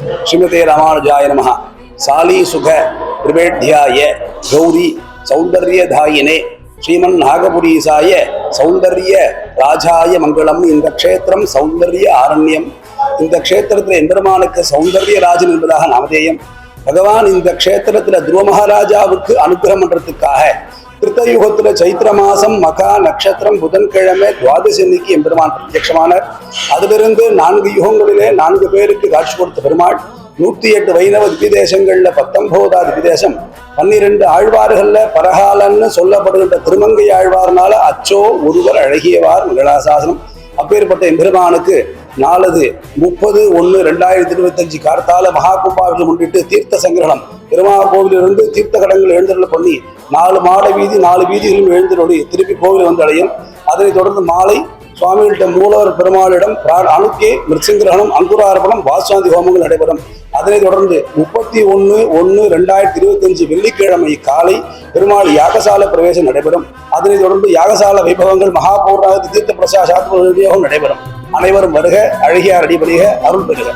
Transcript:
ஸ்ரீமதே ராமானுஜாய நமஹ. சாலி சுக திரிவேட்யாய கௌரி சௌந்தர்யதாயினே ஸ்ரீமன் நாகபுரீசாய சௌந்தர்ய ராஜாய மங்களம். இந்த க்ஷேத்திரம் சௌந்தர்ய ஆரண்யம். இந்த க்ஷேத்திரத்தில் எம்பெருமானுக்கு சௌந்தர்ய ராஜன் என்பதாக நாமதேயம். பகவான் இந்த க்ஷேத்திரத்தில் துருவ மகாராஜாவுக்கு அனுகிரகம் பண்றதுக்காக கிருத்தயுகத்துல சைத்திர மாசம் மகா நட்சத்திரம் புதன்கிழமை துவாதசி அன்னைக்கு எம்பெருமான் பிரத்யட்சமானார். அதிலிருந்து 4 யுகங்களிலே 4 பேருக்கு காட்சி கொடுத்த பெருமாள் 108 வைணவ திவிதேசங்கள்ல 19வது திவிதேசம் 12 ஆழ்வார்கள்ல பரகாலன்னு சொல்லப்படுகின்ற திருமங்கை ஆழ்வார்னால அச்சோ ஒருவர் அழகியவார் மங்களாசாசனம். அப்பேற்பட்ட எம்பெருமானுக்கு நாளது 30/1/2025 கார்த்தால மகா கும்பாபிஷேகம் முன்னிட்டு தீர்த்த சங்கிரகணம் பெருமாள் கோவிலிருந்து தீர்த்த கடங்கள் எழுந்தருள பண்ணி 4 மாட வீதி 4 வீதிகளும் எழுந்தருளி திருப்பி கோவில் வந்து அடையும். அதனைத் தொடர்ந்து மாலை சுவாமிகள்கிட்ட மூலவர் பெருமாளிடம் அணுக்கே மிருத்சங்கிரகணம் அங்குரார்ப்பணம் வாசாந்தி ஹோமங்கள் நடைபெறும். அதனைத் தொடர்ந்து 31/1/2025 வெள்ளிக்கிழமை காலை பெருமாள் யாகசால பிரவேசம் நடைபெறும். அதனைத் தொடர்ந்து யாகசால வைபவங்கள் மகாபூர்ணாக தீர்த்த பிரசாத விநியோகம் நடைபெறும். அனைவரும் வருக, அழகியார் அடிபடிக, அருள் பெறுக.